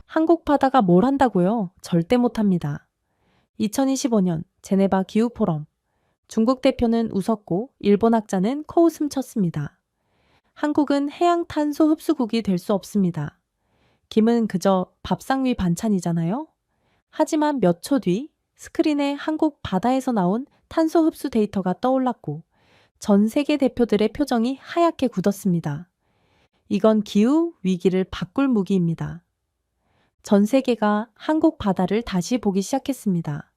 한국 바다가 뭘 한다고요? 절대 못합니다. 2025년 제네바 기후포럼. 중국 대표는 웃었고 일본 학자는 코웃음 쳤습니다. 한국은 해양 탄소 흡수국이 될 수 없습니다. 김은 그저 밥상 위 반찬이잖아요? 하지만 몇 초 뒤 스크린에 한국 바다에서 나온 탄소 흡수 데이터가 떠올랐고 전 세계 대표들의 표정이 하얗게 굳었습니다. 이건 기후 위기를 바꿀 무기입니다. 전 세계가 한국 바다를 다시 보기 시작했습니다.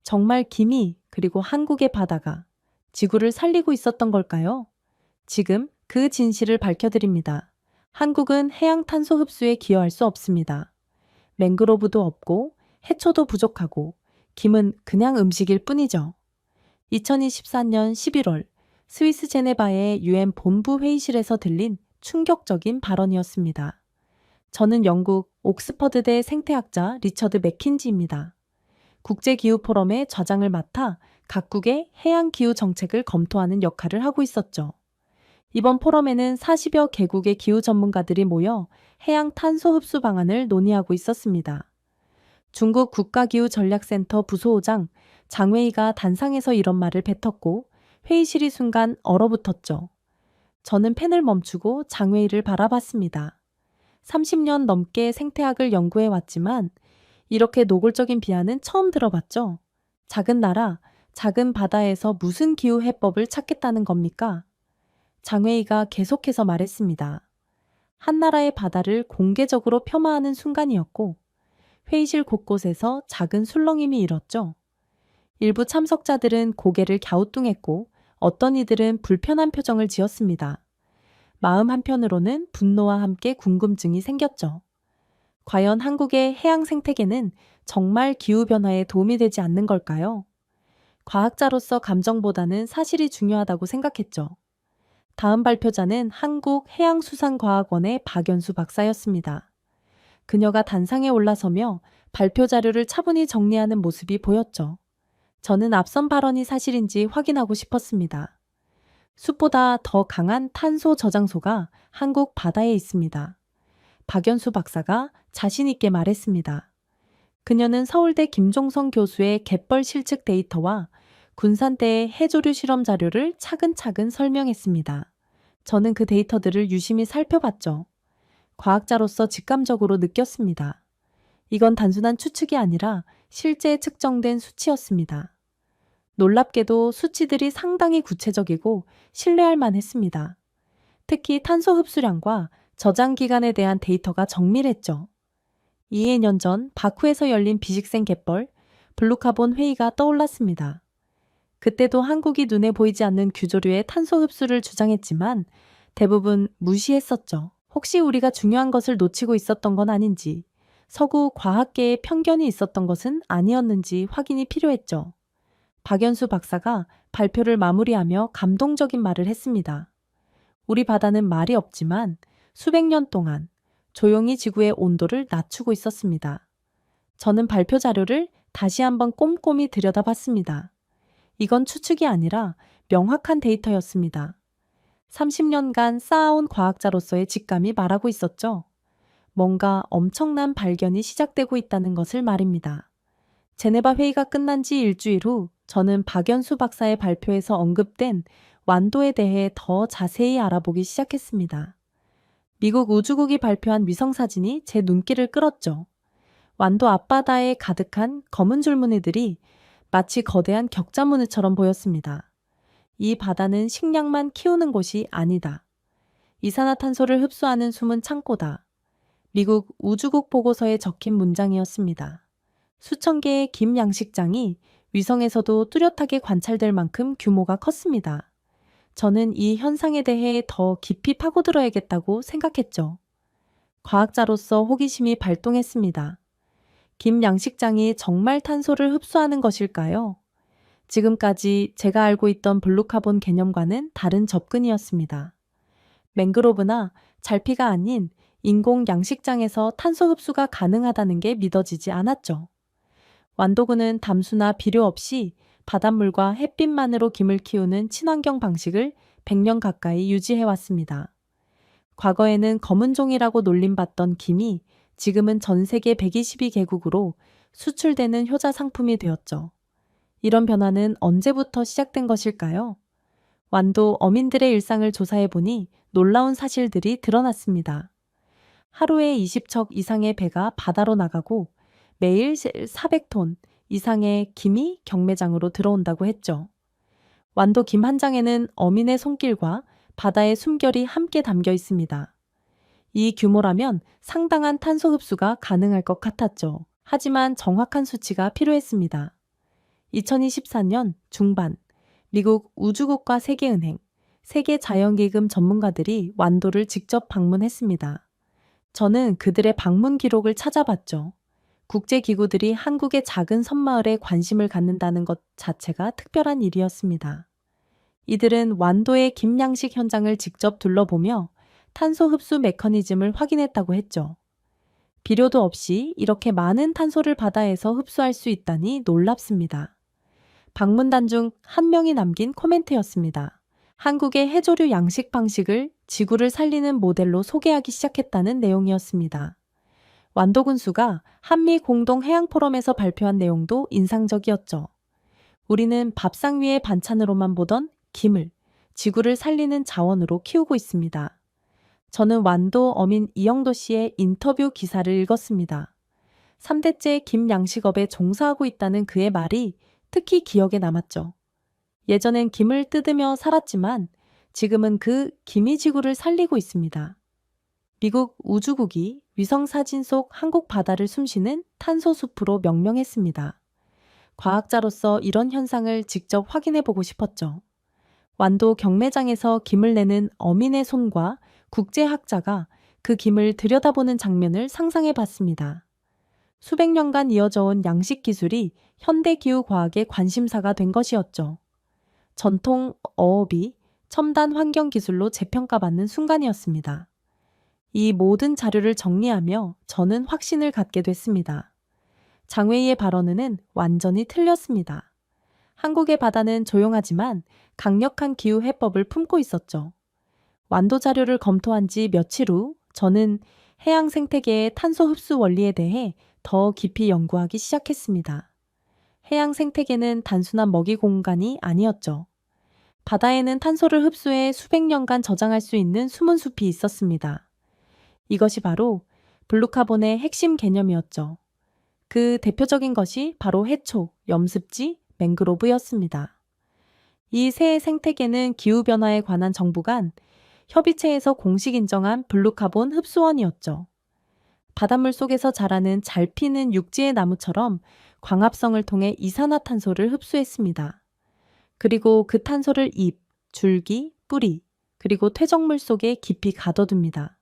정말 김이 그리고 한국의 바다가 지구를 살리고 있었던 걸까요? 지금 그 진실을 밝혀드립니다. 한국은 해양 탄소 흡수에 기여할 수 없습니다. 맹그로브도 없고 해초도 부족하고 김은 그냥 음식일 뿐이죠. 2024년 11월 스위스 제네바의 유엔 본부 회의실에서 들린 충격적인 발언이었습니다. 저는 영국 옥스퍼드대 생태학자 리처드 맥킨지입니다. 국제기후포럼의 좌장을 맡아 각국의 해양기후 정책을 검토하는 역할을 하고 있었죠. 이번 포럼에는 40여 개국의 기후 전문가들이 모여 해양 탄소 흡수 방안을 논의하고 있었습니다. 중국 국가기후전략센터 부소오장 장웨이가 단상에서 이런 말을 뱉었고 회의실이 순간 얼어붙었죠. 저는 펜을 멈추고 장웨이를 바라봤습니다. 30년 넘게 생태학을 연구해 왔지만 이렇게 노골적인 비하는 처음 들어봤죠. 작은 나라, 작은 바다에서 무슨 기후 해법을 찾겠다는 겁니까? 장웨이가 계속해서 말했습니다. 한 나라의 바다를 공개적으로 폄하하는 순간이었고 회의실 곳곳에서 작은 술렁임이 일었죠. 일부 참석자들은 고개를 갸우뚱했고 어떤 이들은 불편한 표정을 지었습니다. 마음 한편으로는 분노와 함께 궁금증이 생겼죠. 과연 한국의 해양 생태계는 정말 기후변화에 도움이 되지 않는 걸까요? 과학자로서 감정보다는 사실이 중요하다고 생각했죠. 다음 발표자는 한국해양수산과학원의 박연수 박사였습니다. 그녀가 단상에 올라서며 발표 자료를 차분히 정리하는 모습이 보였죠. 저는 앞선 발언이 사실인지 확인하고 싶었습니다. 숲보다 더 강한 탄소 저장소가 한국 바다에 있습니다. 박연수 박사가 자신 있게 말했습니다. 그녀는 서울대 김종성 교수의 갯벌 실측 데이터와 군산대의 해조류 실험 자료를 차근차근 설명했습니다. 저는 그 데이터들을 유심히 살펴봤죠. 과학자로서 직감적으로 느꼈습니다. 이건 단순한 추측이 아니라 실제 측정된 수치였습니다. 놀랍게도 수치들이 상당히 구체적이고 신뢰할 만했습니다. 특히 탄소 흡수량과 저장 기간에 대한 데이터가 정밀했죠. 2년 전 바쿠에서 열린 비식생 갯벌 블루카본 회의가 떠올랐습니다. 그때도 한국이 눈에 보이지 않는 규조류의 탄소 흡수를 주장했지만 대부분 무시했었죠. 혹시 우리가 중요한 것을 놓치고 있었던 건 아닌지, 서구 과학계의 편견이 있었던 것은 아니었는지 확인이 필요했죠. 박연수 박사가 발표를 마무리하며 감동적인 말을 했습니다. 우리 바다는 말이 없지만 수백 년 동안 조용히 지구의 온도를 낮추고 있었습니다. 저는 발표 자료를 다시 한번 꼼꼼히 들여다봤습니다. 이건 추측이 아니라 명확한 데이터였습니다. 30년간 쌓아온 과학자로서의 직감이 말하고 있었죠. 뭔가 엄청난 발견이 시작되고 있다는 것을 말입니다. 제네바 회의가 끝난 지 일주일 후 저는 박연수 박사의 발표에서 언급된 완도에 대해 더 자세히 알아보기 시작했습니다. 미국 우주국이 발표한 위성사진이 제 눈길을 끌었죠. 완도 앞바다에 가득한 검은 줄무늬들이 마치 거대한 격자무늬처럼 보였습니다. 이 바다는 식량만 키우는 곳이 아니다. 이산화탄소를 흡수하는 숨은 창고다. 미국 우주국 보고서에 적힌 문장이었습니다. 수천 개의 김 양식장이 위성에서도 뚜렷하게 관찰될 만큼 규모가 컸습니다. 저는 이 현상에 대해 더 깊이 파고들어야겠다고 생각했죠. 과학자로서 호기심이 발동했습니다. 김 양식장이 정말 탄소를 흡수하는 것일까요? 지금까지 제가 알고 있던 블루카본 개념과는 다른 접근이었습니다. 맹그로브나 잘피가 아닌 인공 양식장에서 탄소 흡수가 가능하다는 게 믿어지지 않았죠. 완도군은 담수나 비료 없이 바닷물과 햇빛만으로 김을 키우는 친환경 방식을 100년 가까이 유지해왔습니다. 과거에는 검은 종이라고 놀림받던 김이 지금은 전 세계 122개국으로 수출되는 효자 상품이 되었죠. 이런 변화는 언제부터 시작된 것일까요? 완도 어민들의 일상을 조사해보니 놀라운 사실들이 드러났습니다. 하루에 20척 이상의 배가 바다로 나가고 매일 400톤 이상의 김이 경매장으로 들어온다고 했죠. 완도 김 한 장에는 어민의 손길과 바다의 숨결이 함께 담겨 있습니다. 이 규모라면 상당한 탄소 흡수가 가능할 것 같았죠. 하지만 정확한 수치가 필요했습니다. 2024년 중반, 미국 우주국가 세계은행, 세계자연기금 전문가들이 완도를 직접 방문했습니다. 저는 그들의 방문 기록을 찾아봤죠. 국제기구들이 한국의 작은 섬마을에 관심을 갖는다는 것 자체가 특별한 일이었습니다. 이들은 완도의 김양식 현장을 직접 둘러보며 탄소 흡수 메커니즘을 확인했다고 했죠. 비료도 없이 이렇게 많은 탄소를 바다에서 흡수할 수 있다니 놀랍습니다. 방문단 중 한 명이 남긴 코멘트였습니다. 한국의 해조류 양식 방식을 지구를 살리는 모델로 소개하기 시작했다는 내용이었습니다. 완도 군수가 한미 공동 해양 포럼에서 발표한 내용도 인상적이었죠. 우리는 밥상 위의 반찬으로만 보던 김을 지구를 살리는 자원으로 키우고 있습니다. 저는 완도 어민 이영도 씨의 인터뷰 기사를 읽었습니다. 3대째 김 양식업에 종사하고 있다는 그의 말이 특히 기억에 남았죠. 예전엔 김을 뜯으며 살았지만 지금은 그 김이 지구를 살리고 있습니다. 미국 우주국이 위성사진 속 한국 바다를 숨쉬는 탄소 숲으로 명명했습니다. 과학자로서 이런 현상을 직접 확인해 보고 싶었죠. 완도 경매장에서 김을 내는 어민의 손과 국제학자가 그 김을 들여다보는 장면을 상상해 봤습니다. 수백 년간 이어져 온 양식 기술이 현대기후과학의 관심사가 된 것이었죠. 전통 어업이 첨단 환경 기술로 재평가받는 순간이었습니다. 이 모든 자료를 정리하며 저는 확신을 갖게 됐습니다. 장웨이의 발언은 완전히 틀렸습니다. 한국의 바다는 조용하지만 강력한 기후 해법을 품고 있었죠. 완도 자료를 검토한 지 며칠 후 저는 해양 생태계의 탄소 흡수 원리에 대해 더 깊이 연구하기 시작했습니다. 해양 생태계는 단순한 먹이 공간이 아니었죠. 바다에는 탄소를 흡수해 수백 년간 저장할 수 있는 숨은 숲이 있었습니다. 이것이 바로 블루카본의 핵심 개념이었죠. 그 대표적인 것이 바로 해초, 염습지, 맹그로브였습니다. 이 세 생태계는 기후변화에 관한 정부 간 협의체에서 공식 인정한 블루카본 흡수원이었죠. 바닷물 속에서 자라는 잘 피는 육지의 나무처럼 광합성을 통해 이산화탄소를 흡수했습니다. 그리고 그 탄소를 잎, 줄기, 뿌리, 그리고 퇴적물 속에 깊이 가둬둡니다.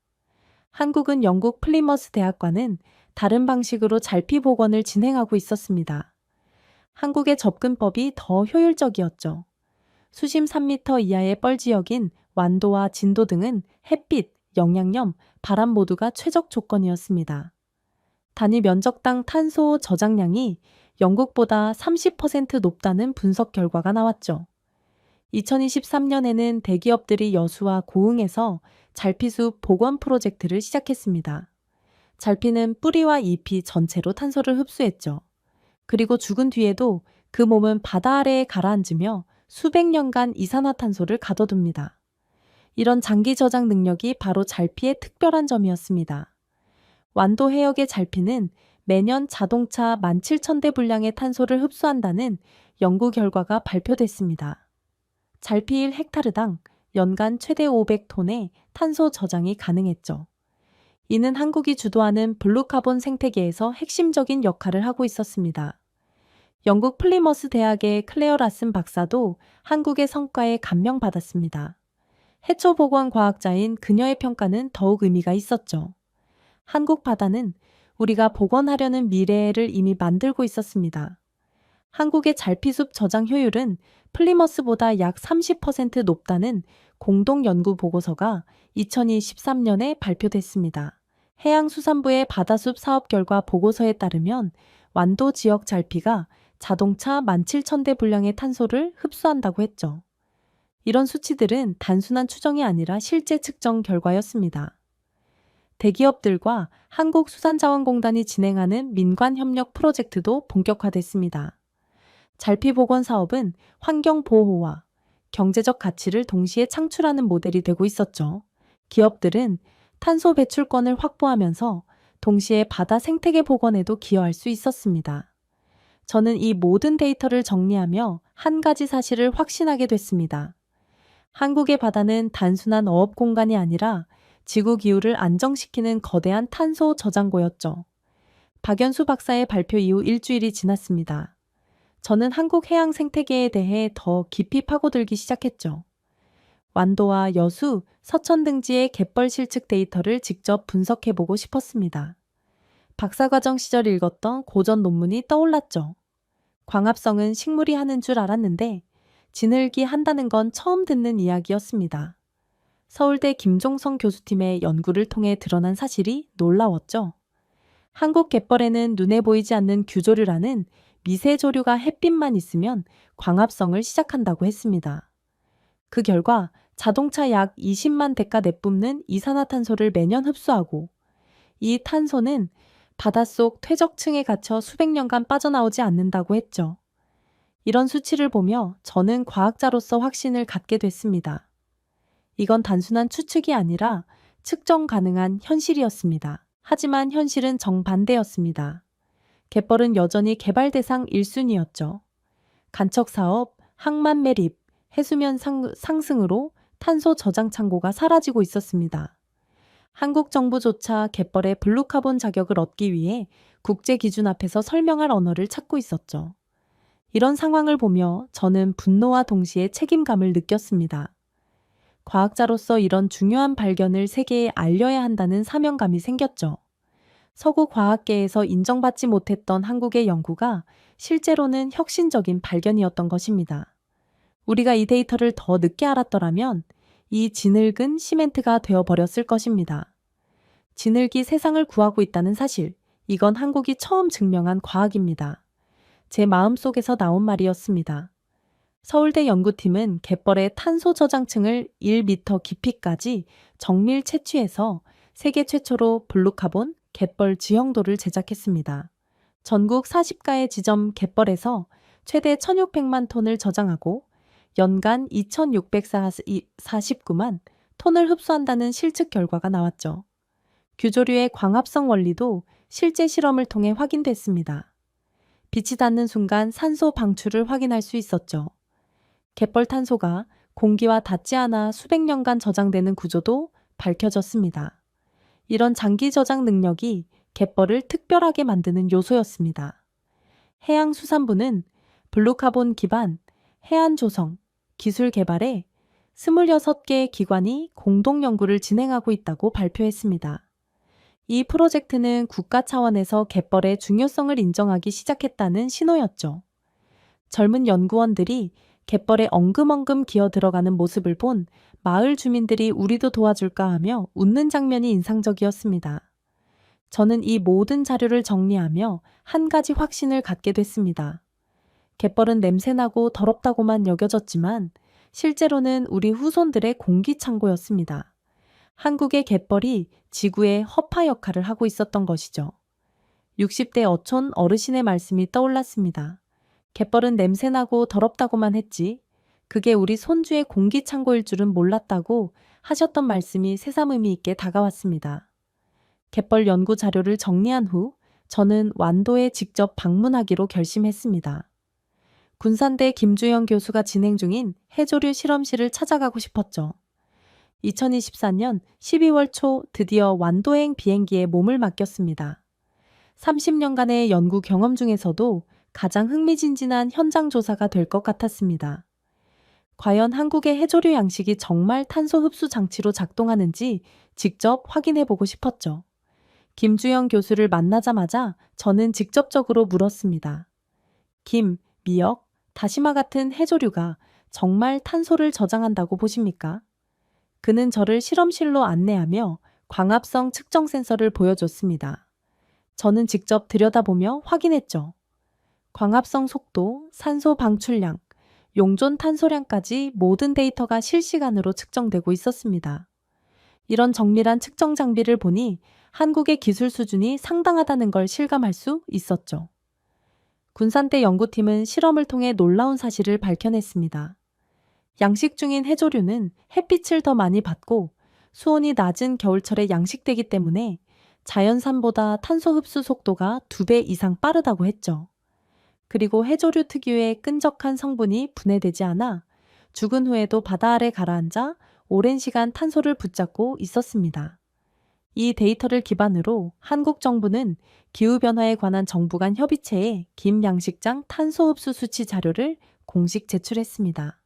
한국은 영국 플리머스 대학과는 다른 방식으로 잘피 복원을 진행하고 있었습니다. 한국의 접근법이 더 효율적이었죠. 수심 3m 이하의 뻘지역인 완도와 진도 등은 햇빛, 영양염, 바람 모두가 최적 조건이었습니다. 단위 면적당 탄소 저장량이 영국보다 30% 높다는 분석 결과가 나왔죠. 2023년에는 대기업들이 여수와 고흥에서 잘피숲 복원 프로젝트를 시작했습니다. 잘피는 뿌리와 잎이 전체로 탄소를 흡수했죠. 그리고 죽은 뒤에도 그 몸은 바다 아래에 가라앉으며 수백 년간 이산화탄소를 가둬둡니다. 이런 장기 저장 능력이 바로 잘피의 특별한 점이었습니다. 완도 해역의 잘피는 매년 자동차 17,000대 분량의 탄소를 흡수한다는 연구 결과가 발표됐습니다. 잘피 1헥타르당 연간 최대 500톤의 탄소 저장이 가능했죠. 이는 한국이 주도하는 블루카본 생태계에서 핵심적인 역할을 하고 있었습니다. 영국 플리머스 대학의 클레어 라슨 박사도 한국의 성과에 감명받았습니다. 해초 복원 과학자인 그녀의 평가는 더욱 의미가 있었죠. 한국 바다는 우리가 복원하려는 미래를 이미 만들고 있었습니다. 한국의 잘피숲 저장 효율은 플리머스보다 약 30% 높다는 공동 연구 보고서가 2023년에 발표됐습니다. 해양수산부의 바다숲 사업 결과 보고서에 따르면 완도 지역 잘피가 자동차 17,000대 분량의 탄소를 흡수한다고 했죠. 이런 수치들은 단순한 추정이 아니라 실제 측정 결과였습니다. 대기업들과 한국수산자원공단이 진행하는 민관협력 프로젝트도 본격화됐습니다. 잘피복원 사업은 환경보호와 경제적 가치를 동시에 창출하는 모델이 되고 있었죠. 기업들은 탄소 배출권을 확보하면서 동시에 바다 생태계 복원에도 기여할 수 있었습니다. 저는 이 모든 데이터를 정리하며 한 가지 사실을 확신하게 됐습니다. 한국의 바다는 단순한 어업 공간이 아니라 지구 기후를 안정시키는 거대한 탄소 저장고였죠. 박연수 박사의 발표 이후 일주일이 지났습니다. 저는 한국 해양 생태계에 대해 더 깊이 파고들기 시작했죠. 완도와 여수, 서천 등지의 갯벌 실측 데이터를 직접 분석해보고 싶었습니다. 박사과정 시절 읽었던 고전 논문이 떠올랐죠. 광합성은 식물이 하는 줄 알았는데 지늘기 한다는 건 처음 듣는 이야기였습니다. 서울대 김종성 교수팀의 연구를 통해 드러난 사실이 놀라웠죠. 한국 갯벌에는 눈에 보이지 않는 규조류라는 미세조류가 햇빛만 있으면 광합성을 시작한다고 했습니다. 그 결과 자동차 약 20만 대가 내뿜는 이산화탄소를 매년 흡수하고 이 탄소는 바닷속 퇴적층에 갇혀 수백 년간 빠져나오지 않는다고 했죠. 이런 수치를 보며 저는 과학자로서 확신을 갖게 됐습니다. 이건 단순한 추측이 아니라 측정 가능한 현실이었습니다. 하지만 현실은 정반대였습니다. 갯벌은 여전히 개발 대상 1순위였죠. 간척 사업, 항만 매립, 해수면 상승으로 탄소 저장 창고가 사라지고 있었습니다. 한국 정부조차 갯벌의 블루카본 자격을 얻기 위해 국제 기준 앞에서 설명할 언어를 찾고 있었죠. 이런 상황을 보며 저는 분노와 동시에 책임감을 느꼈습니다. 과학자로서 이런 중요한 발견을 세계에 알려야 한다는 사명감이 생겼죠. 서구 과학계에서 인정받지 못했던 한국의 연구가 실제로는 혁신적인 발견이었던 것입니다. 우리가 이 데이터를 더 늦게 알았더라면 이 지늙은 시멘트가 되어버렸을 것입니다. 지늙이 세상을 구하고 있다는 사실, 이건 한국이 처음 증명한 과학입니다. 제 마음속에서 나온 말이었습니다. 서울대 연구팀은 갯벌의 탄소 저장층을 1m 깊이까지 정밀 채취해서 세계 최초로 블루카본 갯벌 지형도를 제작했습니다. 전국 40가의 지점 갯벌에서 최대 1,600만 톤을 저장하고 연간 2,649만 톤을 흡수한다는 실측 결과가 나왔죠. 규조류의 광합성 원리도 실제 실험을 통해 확인됐습니다. 빛이 닿는 순간 산소 방출을 확인할 수 있었죠. 갯벌 탄소가 공기와 닿지 않아 수백 년간 저장되는 구조도 밝혀졌습니다. 이런 장기 저장 능력이 갯벌을 특별하게 만드는 요소였습니다. 해양수산부는 블루카본 기반 해안 조성, 기술 개발에 26개의 기관이 공동 연구를 진행하고 있다고 발표했습니다. 이 프로젝트는 국가 차원에서 갯벌의 중요성을 인정하기 시작했다는 신호였죠. 젊은 연구원들이 갯벌에 엉금엉금 기어 들어가는 모습을 본 마을 주민들이 우리도 도와줄까 하며 웃는 장면이 인상적이었습니다. 저는 이 모든 자료를 정리하며 한 가지 확신을 갖게 됐습니다. 갯벌은 냄새나고 더럽다고만 여겨졌지만 실제로는 우리 후손들의 공기창고였습니다. 한국의 갯벌이 지구의 허파 역할을 하고 있었던 것이죠. 60대 어촌 어르신의 말씀이 떠올랐습니다. 갯벌은 냄새나고 더럽다고만 했지 그게 우리 손주의 공기창고일 줄은 몰랐다고 하셨던 말씀이 새삼 의미 있게 다가왔습니다. 갯벌 연구 자료를 정리한 후 저는 완도에 직접 방문하기로 결심했습니다. 군산대 김주영 교수가 진행 중인 해조류 실험실을 찾아가고 싶었죠. 2024년 12월 초 드디어 완도행 비행기에 몸을 맡겼습니다. 30년간의 연구 경험 중에서도 가장 흥미진진한 현장 조사가 될 것 같았습니다. 과연 한국의 해조류 양식이 정말 탄소 흡수 장치로 작동하는지 직접 확인해 보고 싶었죠. 김주영 교수를 만나자마자 저는 직접적으로 물었습니다. 김, 미역, 다시마 같은 해조류가 정말 탄소를 저장한다고 보십니까? 그는 저를 실험실로 안내하며 광합성 측정 센서를 보여줬습니다. 저는 직접 들여다보며 확인했죠. 광합성 속도, 산소 방출량, 용존 탄소량까지 모든 데이터가 실시간으로 측정되고 있었습니다. 이런 정밀한 측정 장비를 보니 한국의 기술 수준이 상당하다는 걸 실감할 수 있었죠. 군산대 연구팀은 실험을 통해 놀라운 사실을 밝혀냈습니다. 양식 중인 해조류는 햇빛을 더 많이 받고 수온이 낮은 겨울철에 양식되기 때문에 자연산보다 탄소 흡수 속도가 2배 이상 빠르다고 했죠. 그리고 해조류 특유의 끈적한 성분이 분해되지 않아 죽은 후에도 바다 아래 가라앉아 오랜 시간 탄소를 붙잡고 있었습니다. 이 데이터를 기반으로 한국 정부는 기후변화에 관한 정부 간 협의체에 김양식장 탄소 흡수 수치 자료를 공식 제출했습니다.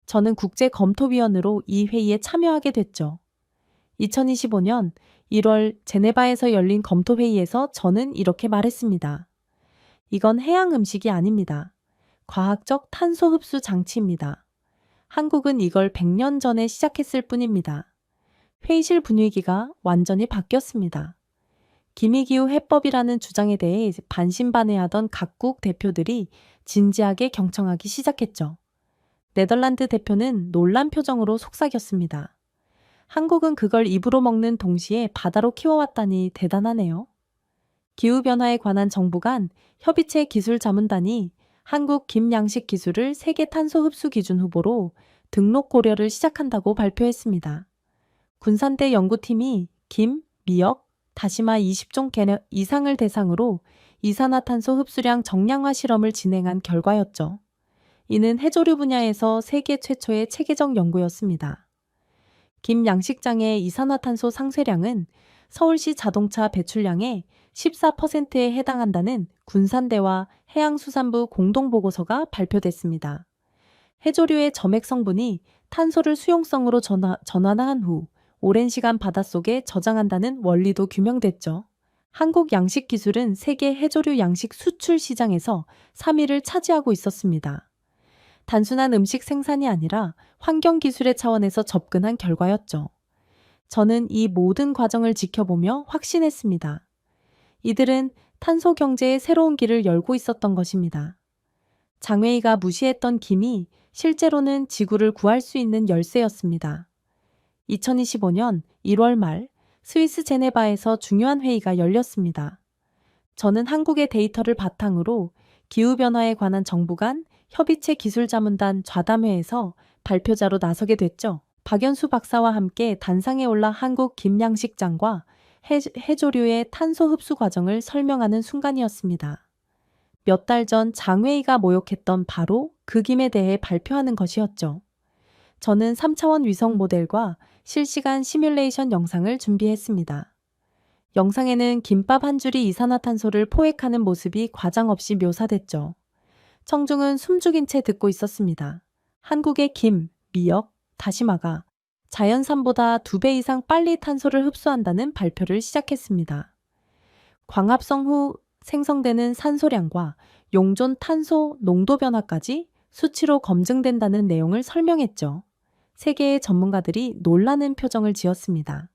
저는 국제검토위원으로 이 회의에 참여하게 됐죠. 2025년 1월 제네바에서 열린 검토회의에서 저는 이렇게 말했습니다. 이건 해양 음식이 아닙니다. 과학적 탄소 흡수 장치입니다. 한국은 이걸 100년 전에 시작했을 뿐입니다. 회의실 분위기가 완전히 바뀌었습니다. 기미기후 해법이라는 주장에 대해 반신반의하던 각국 대표들이 진지하게 경청하기 시작했죠. 네덜란드 대표는 놀란 표정으로 속삭였습니다. 한국은 그걸 입으로 먹는 동시에 바다로 키워왔다니 대단하네요. 기후변화에 관한 정부 간 협의체 기술자문단이 한국 김양식 기술을 세계 탄소 흡수 기준 후보로 등록 고려를 시작한다고 발표했습니다. 군산대 연구팀이 김, 미역, 다시마 20종 이상을 대상으로 이산화탄소 흡수량 정량화 실험을 진행한 결과였죠. 이는 해조류 분야에서 세계 최초의 체계적 연구였습니다. 김 양식장의 이산화탄소 상쇄량은 서울시 자동차 배출량의 14%에 해당한다는 군산대와 해양수산부 공동보고서가 발표됐습니다. 해조류의 점액 성분이 탄소를 수용성으로 전환한 후 오랜 시간 바닷속에 저장한다는 원리도 규명됐죠. 한국 양식 기술은 세계 해조류 양식 수출 시장에서 3위를 차지하고 있었습니다. 단순한 음식 생산이 아니라 환경 기술의 차원에서 접근한 결과였죠. 저는 이 모든 과정을 지켜보며 확신했습니다. 이들은 탄소 경제의 새로운 길을 열고 있었던 것입니다. 장웨이가 무시했던 김이 실제로는 지구를 구할 수 있는 열쇠였습니다. 2025년 1월 말 스위스 제네바에서 중요한 회의가 열렸습니다. 저는 한국의 데이터를 바탕으로 기후변화에 관한 정부 간 협의체 기술자문단 좌담회에서 발표자로 나서게 됐죠. 박연수 박사와 함께 단상에 올라 한국 김양식장과 해조류의 탄소 흡수 과정을 설명하는 순간이었습니다. 몇 달 전 장웨이가 모욕했던 바로 그 김에 대해 발표하는 것이었죠. 저는 3차원 위성 모델과 실시간 시뮬레이션 영상을 준비했습니다. 영상에는 김밥 한 줄이 이산화탄소를 포획하는 모습이 과장 없이 묘사됐죠. 청중은 숨죽인 채 듣고 있었습니다. 한국의 김, 미역, 다시마가 자연산보다 2배 이상 빨리 탄소를 흡수한다는 발표를 시작했습니다. 광합성 후 생성되는 산소량과 용존 탄소 농도 변화까지 수치로 검증된다는 내용을 설명했죠. 세계의 전문가들이 놀라는 표정을 지었습니다.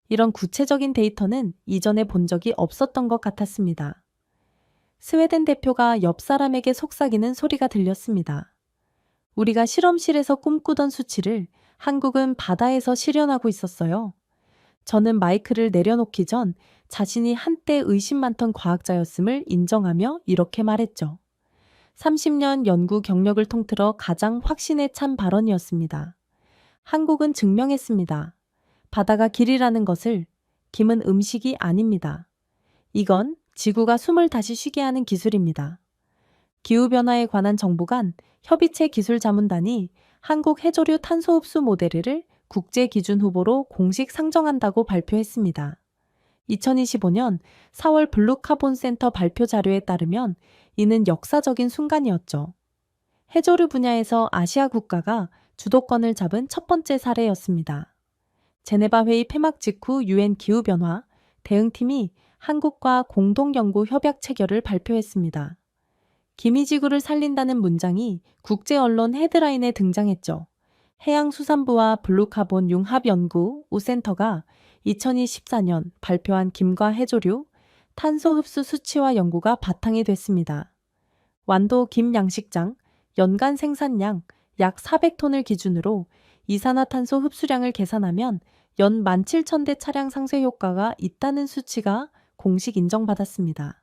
이런 구체적인 데이터는 이전에 본 적이 없었던 것 같았습니다. 스웨덴 대표가 옆 사람에게 속삭이는 소리가 들렸습니다. 우리가 실험실에서 꿈꾸던 수치를 한국은 바다에서 실현하고 있었어요. 저는 마이크를 내려놓기 전 자신이 한때 의심 많던 과학자였음을 인정하며 이렇게 말했죠. 30년 연구 경력을 통틀어 가장 확신에 찬 발언이었습니다. 한국은 증명했습니다. 바다가 길이라는 것을. 김은 음식이 아닙니다. 이건 지구가 숨을 다시 쉬게 하는 기술입니다. 기후변화에 관한 정부 간 협의체 기술자문단이 한국 해조류 탄소 흡수 모델을 국제 기준 후보로 공식 상정한다고 발표했습니다. 2025년 4월 블루카본 센터 발표 자료에 따르면 이는 역사적인 순간이었죠. 해조류 분야에서 아시아 국가가 주도권을 잡은 첫 번째 사례였습니다. 제네바 회의 폐막 직후 유엔 기후변화 대응팀이 한국과 공동연구 협약 체결을 발표했습니다. 기미지구를 살린다는 문장이 국제 언론 헤드라인에 등장했죠. 해양수산부와 블루카본 융합연구 우센터가 2024년 발표한 김과 해조류 탄소 흡수 수치와 연구가 바탕이 됐습니다. 완도 김 양식장 연간 생산량 약 400톤을 기준으로 이산화탄소 흡수량을 계산하면 연 17,000대 차량 상쇄 효과가 있다는 수치가 공식 인정받았습니다.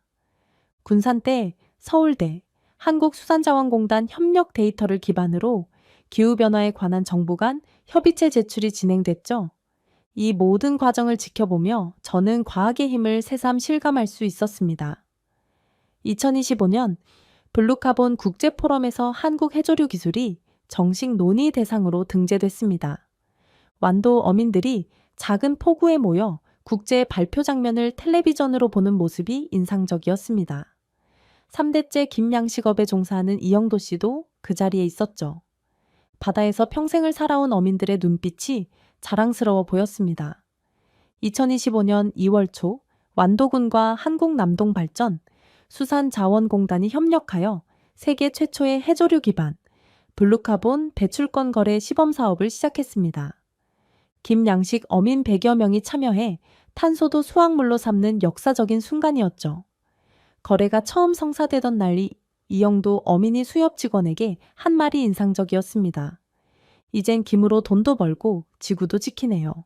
군산대, 서울대, 한국수산자원공단 협력 데이터를 기반으로 기후변화에 관한 정부 간 협의체 제출이 진행됐죠. 이 모든 과정을 지켜보며 저는 과학의 힘을 새삼 실감할 수 있었습니다. 2025년 블루카본 국제포럼에서 한국 해조류 기술이 정식 논의 대상으로 등재됐습니다. 완도 어민들이 작은 포구에 모여 국제 발표 장면을 텔레비전으로 보는 모습이 인상적이었습니다. 3대째 김양식업에 종사하는 이영도 씨도 그 자리에 있었죠. 바다에서 평생을 살아온 어민들의 눈빛이 자랑스러워 보였습니다. 2025년 2월 초 완도군과 한국남동발전, 수산자원공단이 협력하여 세계 최초의 해조류 기반 블루카본 배출권 거래 시범 사업을 시작했습니다. 김양식 어민 100여 명이 참여해 탄소도 수확물로 삼는 역사적인 순간이었죠. 거래가 처음 성사되던 날이 이영도 어민이 수협 직원에게 한 말이 인상적이었습니다. 이젠 김으로 돈도 벌고 지구도 지키네요.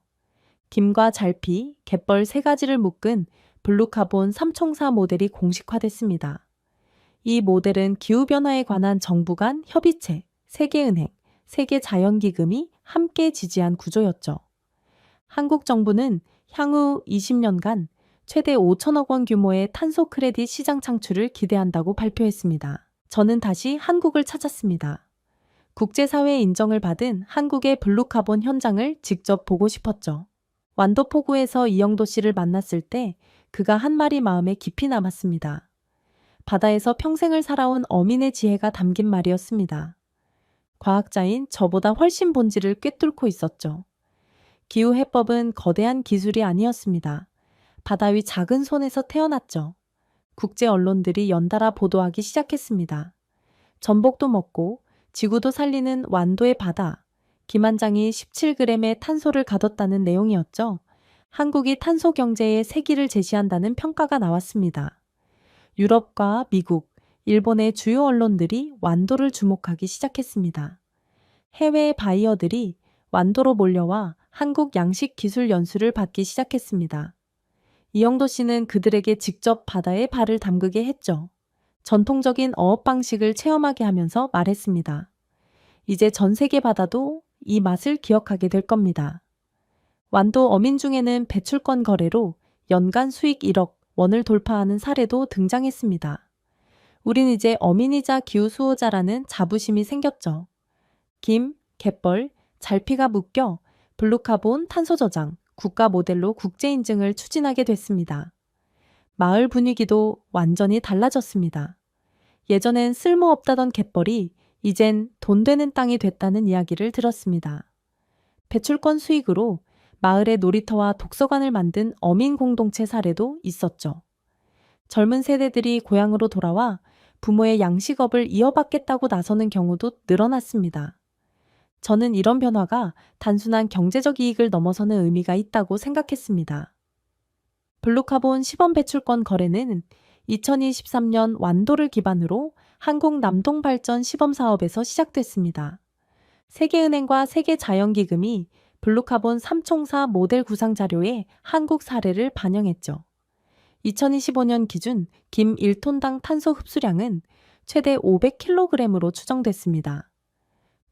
김과 잘피, 갯벌 3가지를 묶은 블루카본 3총사 모델이 공식화됐습니다. 이 모델은 기후변화에 관한 정부 간 협의체, 세계은행, 세계자연기금이 함께 지지한 구조였죠. 한국 정부는 향후 20년간 최대 5천억 원 규모의 탄소 크레딧 시장 창출을 기대한다고 발표했습니다. 저는 다시 한국을 찾았습니다. 국제사회의 인정을 받은 한국의 블루카본 현장을 직접 보고 싶었죠. 완도포구에서 이영도 씨를 만났을 때 그가 한 말이 마음에 깊이 남았습니다. 바다에서 평생을 살아온 어민의 지혜가 담긴 말이었습니다. 과학자인 저보다 훨씬 본질을 꿰뚫고 있었죠. 기후해법은 거대한 기술이 아니었습니다. 바다 위 작은 손에서 태어났죠. 국제 언론들이 연달아 보도하기 시작했습니다. 전복도 먹고 지구도 살리는 완도의 바다, 김한장이 17g의 탄소를 가뒀다는 내용이었죠. 한국이 탄소 경제의 세기를 제시한다는 평가가 나왔습니다. 유럽과 미국, 일본의 주요 언론들이 완도를 주목하기 시작했습니다. 해외 바이어들이 완도로 몰려와 한국 양식 기술 연수를 받기 시작했습니다. 이영도 씨는 그들에게 직접 바다에 발을 담그게 했죠. 전통적인 어업 방식을 체험하게 하면서 말했습니다. 이제 전 세계 바다도 이 맛을 기억하게 될 겁니다. 완도 어민 중에는 배출권 거래로 연간 수익 1억 원을 돌파하는 사례도 등장했습니다. 우린 이제 어민이자 기후 수호자라는 자부심이 생겼죠. 김, 갯벌, 잘피가 묶여 블루카본 탄소 저장 국가 모델로 국제 인증을 추진하게 됐습니다. 마을 분위기도 완전히 달라졌습니다. 예전엔 쓸모없다던 갯벌이 이젠 돈 되는 땅이 됐다는 이야기를 들었습니다. 배출권 수익으로 마을의 놀이터와 독서관을 만든 어민 공동체 사례도 있었죠. 젊은 세대들이 고향으로 돌아와 부모의 양식업을 이어받겠다고 나서는 경우도 늘어났습니다. 저는 이런 변화가 단순한 경제적 이익을 넘어서는 의미가 있다고 생각했습니다. 블루카본 시범 배출권 거래는 2023년 완도를 기반으로 한국남동발전 시범사업에서 시작됐습니다. 세계은행과 세계자연기금이 블루카본 3총사 모델 구상 자료에 한국 사례를 반영했죠. 2025년 기준 김 1톤당 탄소 흡수량은 최대 500kg으로 추정됐습니다.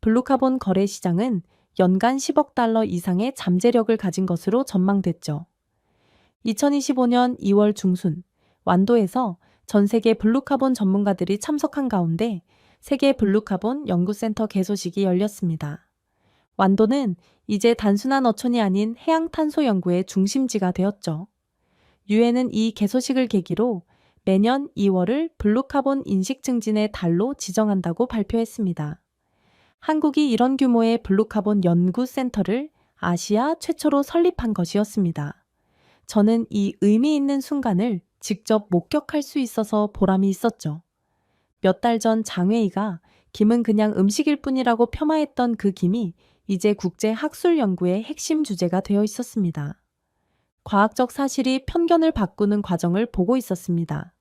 블루카본 거래 시장은 연간 10억 달러 이상의 잠재력을 가진 것으로 전망됐죠. 2025년 2월 중순 완도에서 전 세계 블루카본 전문가들이 참석한 가운데 세계 블루카본 연구센터 개소식이 열렸습니다. 완도는 이제 단순한 어촌이 아닌 해양탄소 연구의 중심지가 되었죠. 유엔은 이 개소식을 계기로 매년 2월을 블루카본 인식 증진의 달로 지정한다고 발표했습니다. 한국이 이런 규모의 블루카본 연구센터를 아시아 최초로 설립한 것이었습니다. 저는 이 의미 있는 순간을 직접 목격할 수 있어서 보람이 있었죠. 몇 달 전 장회의가 김은 그냥 음식일 뿐이라고 폄하했던 그 김이 이제 국제 학술 연구의 핵심 주제가 되어 있었습니다. 과학적 사실이 편견을 바꾸는 과정을 보고 있었습니다.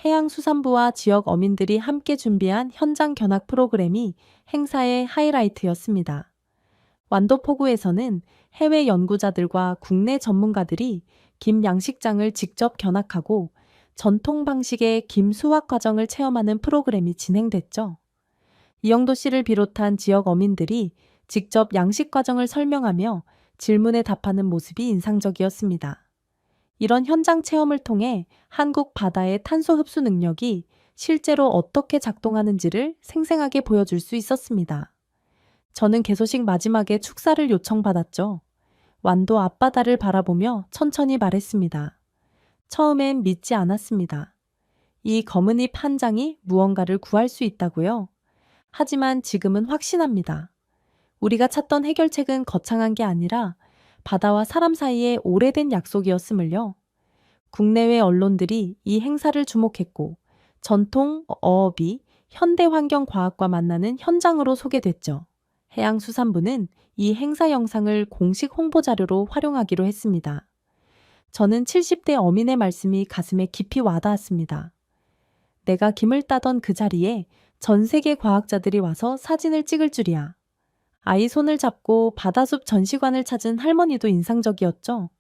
해양수산부와 지역 어민들이 함께 준비한 현장 견학 프로그램이 행사의 하이라이트였습니다. 완도포구에서는 해외 연구자들과 국내 전문가들이 김 양식장을 직접 견학하고 전통 방식의 김 수확 과정을 체험하는 프로그램이 진행됐죠. 이영도 씨를 비롯한 지역 어민들이 직접 양식 과정을 설명하며 질문에 답하는 모습이 인상적이었습니다. 이런 현장 체험을 통해 한국 바다의 탄소 흡수 능력이 실제로 어떻게 작동하는지를 생생하게 보여줄 수 있었습니다. 저는 개소식 마지막에 축사를 요청받았죠. 완도 앞바다를 바라보며 천천히 말했습니다. 처음엔 믿지 않았습니다. 이 검은 잎 한 장이 무언가를 구할 수 있다고요? 하지만 지금은 확신합니다. 우리가 찾던 해결책은 거창한 게 아니라 바다와 사람 사이의 오래된 약속이었음을요. 국내외 언론들이 이 행사를 주목했고 전통 어업이 현대 환경과학과 만나는 현장으로 소개됐죠. 해양수산부는 이 행사 영상을 공식 홍보 자료로 활용하기로 했습니다. 저는 70대 어민의 말씀이 가슴에 깊이 와닿았습니다. 내가 김을 따던 그 자리에 전 세계 과학자들이 와서 사진을 찍을 줄이야. 아이 손을 잡고 바다숲 전시관을 찾은 할머니도 인상적이었죠.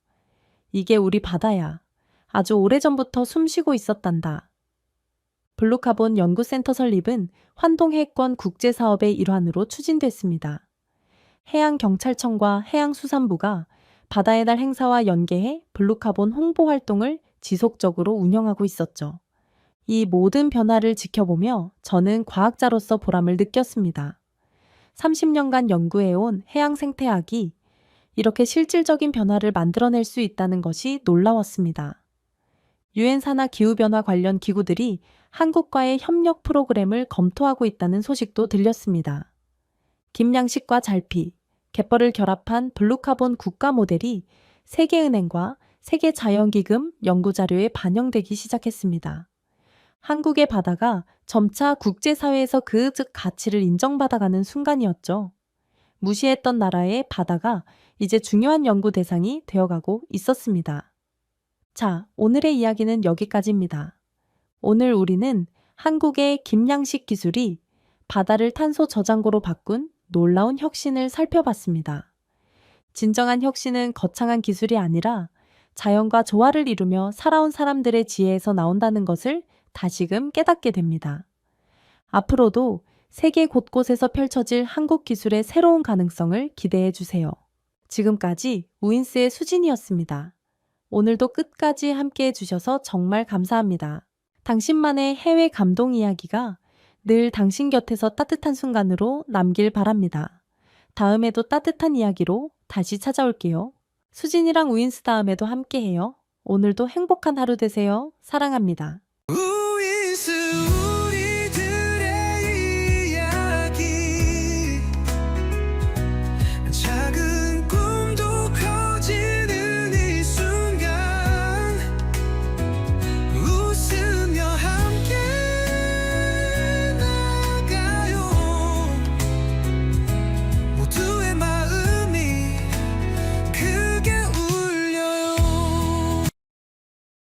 이게 우리 바다야. 아주 오래전부터 숨쉬고 있었단다. 블루카본 연구센터 설립은 환동해권 국제사업의 일환으로 추진됐습니다. 해양경찰청과 해양수산부가 바다의 날 행사와 연계해 블루카본 홍보 활동을 지속적으로 운영하고 있었죠. 이 모든 변화를 지켜보며 저는 과학자로서 보람을 느꼈습니다. 30년간 연구해온 해양 생태학이 이렇게 실질적인 변화를 만들어낼 수 있다는 것이 놀라웠습니다. 유엔 산하 기후변화 관련 기구들이 한국과의 협력 프로그램을 검토하고 있다는 소식도 들렸습니다. 김양식과 잘피, 갯벌을 결합한 블루카본 국가 모델이 세계은행과 세계자연기금 연구자료에 반영되기 시작했습니다. 한국의 바다가 점차 국제사회에서 그 가치를 인정받아가는 순간이었죠. 무시했던 나라의 바다가 이제 중요한 연구 대상이 되어가고 있었습니다. 자, 오늘의 이야기는 여기까지입니다. 오늘 우리는 한국의 김양식 기술이 바다를 탄소 저장고로 바꾼 놀라운 혁신을 살펴봤습니다. 진정한 혁신은 거창한 기술이 아니라 자연과 조화를 이루며 살아온 사람들의 지혜에서 나온다는 것을 다시금 깨닫게 됩니다. 앞으로도 세계 곳곳에서 펼쳐질 한국 기술의 새로운 가능성을 기대해 주세요. 지금까지 우인스의 수진이었습니다. 오늘도 끝까지 함께 해주셔서 정말 감사합니다. 당신만의 해외 감동 이야기가 늘 당신 곁에서 따뜻한 순간으로 남길 바랍니다. 다음에도 따뜻한 이야기로 다시 찾아올게요. 수진이랑 우인스 다음에도 함께해요. 오늘도 행복한 하루 되세요. 사랑합니다.